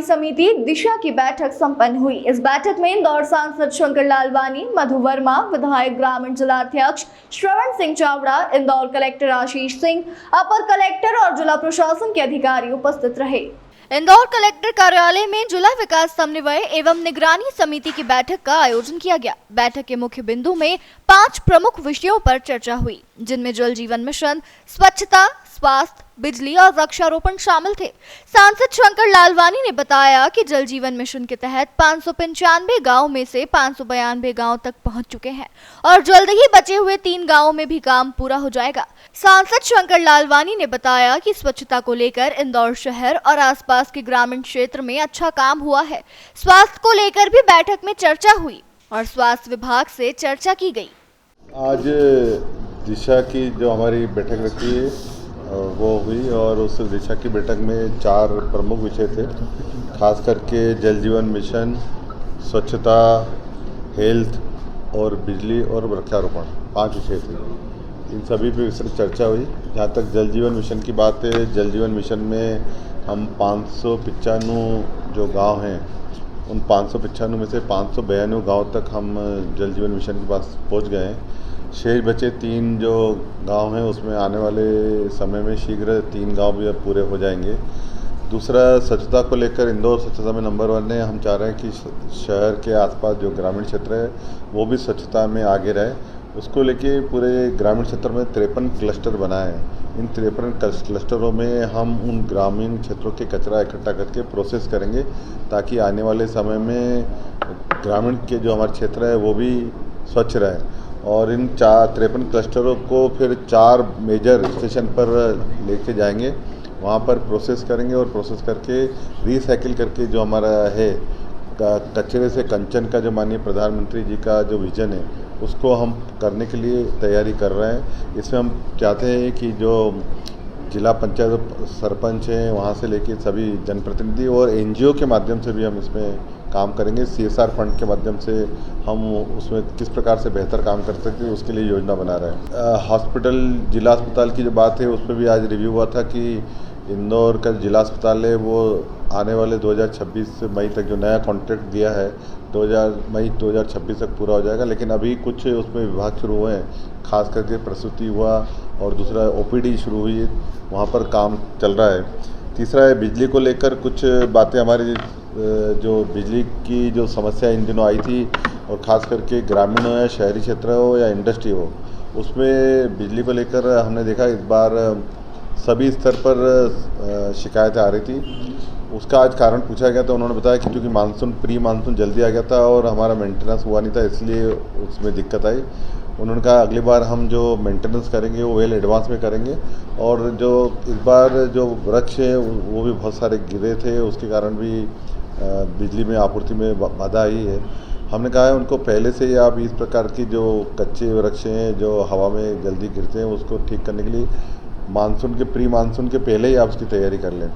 समिति दिशा की बैठक संपन्न हुई। इस बैठक में इंदौर सांसद शंकर लालवानी, मधु वर्मा, विधायक ग्रामीण जिलाध्यक्ष श्रवण सिंह चावड़ा, इंदौर कलेक्टर आशीष सिंह, अपर कलेक्टर और जिला प्रशासन के अधिकारी उपस्थित रहे। इंदौर कलेक्टर कार्यालय में जिला विकास समन्वय एवं निगरानी समिति की बैठक का आयोजन किया गया। बैठक के मुख्य बिंदु में 5 प्रमुख विषयों पर चर्चा हुई, जिनमें जल जीवन मिशन, स्वच्छता, स्वास्थ्य, बिजली और वृक्षारोपण शामिल थे। सांसद शंकर लालवानी ने बताया कि जल जीवन मिशन के तहत 595 गांव में से 592 गांव तक पहुंच चुके हैं और जल्द ही बचे हुए 3 गांवों में भी काम पूरा हो जाएगा। सांसद शंकर लालवानी ने बताया कि स्वच्छता को लेकर इंदौर शहर और आसपास के ग्रामीण क्षेत्र में अच्छा काम हुआ है। स्वास्थ्य को लेकर भी बैठक में चर्चा हुई और स्वास्थ्य विभाग से चर्चा की गई। आज दिशा की जो हमारी बैठक रखी है वो हुई और उस दिशा की बैठक में 4 प्रमुख विषय थे, खास करके जल जीवन मिशन, स्वच्छता, हेल्थ और बिजली और वृक्षारोपण, 5 विषय थे। इन सभी पे विस्तृत चर्चा हुई। जहाँ तक जल जीवन मिशन की बात है, जल जीवन मिशन में हम 595 जो गांव हैं, उन 595 में से 592 गांव तक हम जल जीवन मिशन के पास पहुंच गए हैं। शेष बचे 3 जो गांव हैं उसमें आने वाले समय में शीघ्र 3 गांव भी अब पूरे हो जाएंगे। दूसरा, स्वच्छता को लेकर इंदौर स्वच्छता में नंबर 1 है। हम चाह रहे हैं कि शहर के आसपास जो ग्रामीण क्षेत्र है वो भी स्वच्छता में आगे रहे। उसको लेके पूरे ग्रामीण क्षेत्र में 53 क्लस्टर बनाए हैं। इन 53 क्लस्टरों में हम उन ग्रामीण क्षेत्रों के कचरा इकट्ठा करके प्रोसेस करेंगे, ताकि आने वाले समय में ग्रामीण के जो हमारे क्षेत्र है वो भी स्वच्छ रहे। और इन 53 क्लस्टरों को फिर 4 मेजर स्टेशन पर लेके जाएंगे, वहाँ पर प्रोसेस करेंगे और प्रोसेस करके रिसाइकिल करके जो हमारा है कचरे से कंचन का जो माननीय प्रधानमंत्री जी का जो विजन है उसको हम करने के लिए तैयारी कर रहे हैं। इसमें हम चाहते हैं कि जो जिला पंचायत सरपंच हैं वहाँ से लेके सभी जनप्रतिनिधि और NGO के माध्यम से भी हम इसमें काम करेंगे। CSR फंड के माध्यम से हम उसमें किस प्रकार से बेहतर काम कर सकते हैं उसके लिए योजना बना रहे हैं। हॉस्पिटल, जिला अस्पताल की जो बात है उस पर भी आज रिव्यू हुआ था कि इंदौर का जिला अस्पताल है वो आने वाले 2026 मई तक जो नया कॉन्ट्रैक्ट दिया है मई 2026 तक पूरा हो जाएगा। लेकिन अभी कुछ उसमें विभाग शुरू हुए हैं, खास करके प्रसूति हुआ और दूसरा OPD शुरू हुई है, वहाँ पर काम चल रहा है। तीसरा है बिजली को लेकर कुछ बातें हमारी जो बिजली की जो समस्या इन दिनों आई थी और ख़ास करके ग्रामीण हो या शहरी क्षेत्र हो या इंडस्ट्री हो, उसमें बिजली को लेकर हमने देखा इस बार सभी स्तर पर शिकायतें आ रही थी। उसका आज कारण पूछा गया तो उन्होंने बताया कि क्योंकि प्री मानसून जल्दी आ गया था और हमारा मेंटेनेंस हुआ नहीं था, इसलिए उसमें दिक्कत आई। उन्होंने कहा अगली बार हम जो मेंटेनेंस करेंगे वो वेल एडवांस में करेंगे। और जो इस बार जो वृक्ष है वो भी बहुत सारे गिरे थे, उसके कारण भी बिजली में आपूर्ति में बाधा आई है। हमने कहा है उनको पहले से ही आप इस प्रकार की जो कच्चे वृक्ष हैं जो हवा में जल्दी गिरते हैं उसको ठीक करने के लिए प्री मानसून के पहले ही आप उसकी तैयारी कर लें।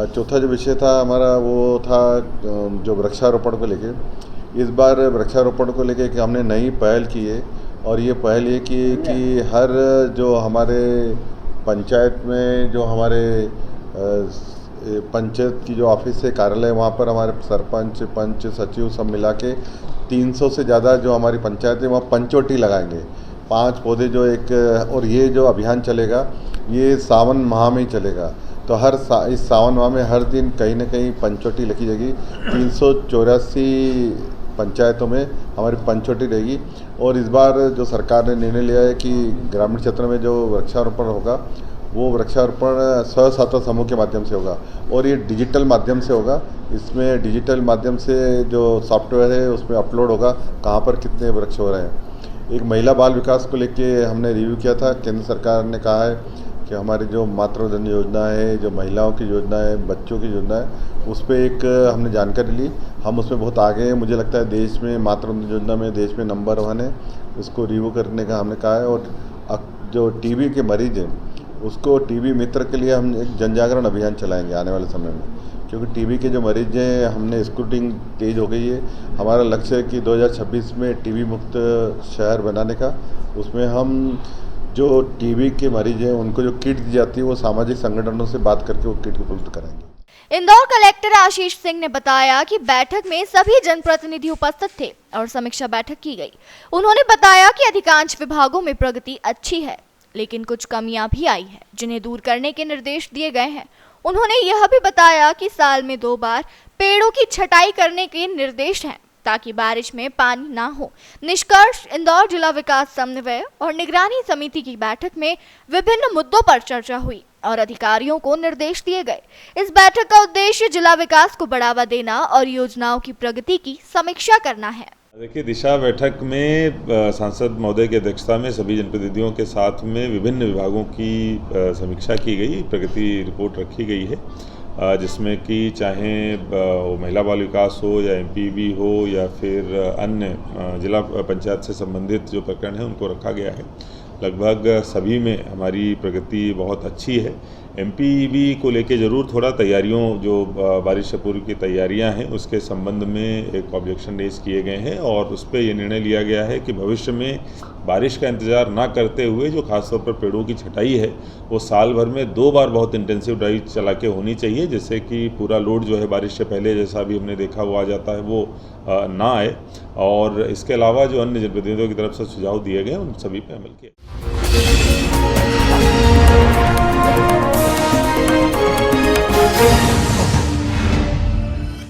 चौथा जो विषय था हमारा वो था जो वृक्षारोपण को लेके। इस बार वृक्षारोपण को लेके कि हमने नई पहल की है और ये पहल ये की कि हर जो हमारे पंचायत में जो हमारे पंचायत की जो ऑफिस है, कार्यालय, वहाँ पर हमारे सरपंच, पंच, सचिव सब मिला के 300 से ज़्यादा जो हमारी पंचायत है वहाँ पंचवटी लगाएंगे। 5 पौधे जो और ये जो अभियान चलेगा ये सावन माह में ही चलेगा। तो इस सावन माह में हर दिन कहीं ना कहीं पंचवटी लिखी जाएगी। 384 पंचायतों में हमारी पंचवटी रहेगी। और इस बार जो सरकार ने निर्णय लिया है कि ग्रामीण क्षेत्र में जो वृक्षारोपण होगा वो वृक्षारोपण स्व-सहायता समूह के माध्यम से होगा और ये डिजिटल माध्यम से होगा। इसमें डिजिटल माध्यम से जो सॉफ्टवेयर है उसमें अपलोड होगा कहाँ पर कितने वृक्ष हो रहे हैं। एक महिला बाल विकास को लेके हमने रिव्यू किया था। केंद्र सरकार ने कहा है कि हमारी जो मातृवंदना योजना है, जो महिलाओं की योजना है, बच्चों की योजना है, उस पर एक हमने जानकारी ली। हम उसमें बहुत आगे हैं। मुझे लगता है देश में मातृवंदना योजना में देश में नंबर 1 है। उसको रिव्यू करने का हमने कहा है। और जो TB के मरीज हैं उसको TB मित्र के लिए हम एक जनजागरण अभियान चलाएंगे आने वाले समय में, क्योंकि TB के जो मरीज हैं हमने स्क्रूटिंग तेज हो गई है। हमारा लक्ष्य है कि 2026 में TB मुक्त शहर बनाने का। उसमें हम जो TB के मरीज हैं उनको जो किट दी जाती है वो सामाजिक संगठनों से बात करके वो किट उपलब्ध कराएंगे। इंदौर कलेक्टर आशीष सिंह ने बताया कि बैठक में सभी जनप्रतिनिधि उपस्थित थे और समीक्षा बैठक की गई। उन्होंने बताया कि अधिकांश विभागों में प्रगति अच्छी है, लेकिन कुछ कमियां भी आई है जिन्हें दूर करने के निर्देश दिए गए हैं। उन्होंने यह भी बताया कि साल में 2 बार पेड़ों की छटाई करने के निर्देश हैं ताकि बारिश में पानी ना हो। निष्कर्ष, इंदौर जिला विकास समन्वय और निगरानी समिति की बैठक में विभिन्न मुद्दों पर चर्चा हुई और अधिकारियों को निर्देश दिए गए। इस बैठक का उद्देश्य जिला विकास को बढ़ावा देना और योजनाओं की प्रगति की समीक्षा करना है। देखिए, दिशा बैठक में सांसद महोदय की अध्यक्षता में सभी जनप्रतिनिधियों के साथ में विभिन्न विभागों की समीक्षा की गई, प्रगति रिपोर्ट रखी गई है, जिसमें कि चाहे वो महिला बाल विकास हो या एमपीवी हो या फिर अन्य जिला पंचायत से संबंधित जो प्रकरण है उनको रखा गया है। लगभग सभी में हमारी प्रगति बहुत अच्छी है। एमपीवी को लेके ज़रूर थोड़ा तैयारियों, जो बारिश से पूर्व की तैयारियां हैं, उसके संबंध में एक ऑब्जेक्शन रेज किए गए हैं और उस पर यह निर्णय लिया गया है कि भविष्य में बारिश का इंतज़ार ना करते हुए जो खासतौर पर पेड़ों की छटाई है वो साल भर में 2 बार बहुत इंटेंसिव ड्राइव चला के होनी चाहिए, जिससे कि पूरा लोड जो है बारिश से पहले जैसा भी हमने देखा वो आ जाता है वो ना आए। और इसके अलावा जो अन्य जनप्रतिनिधियों की तरफ से सुझाव दिए गए उन सभी पे अमल किया।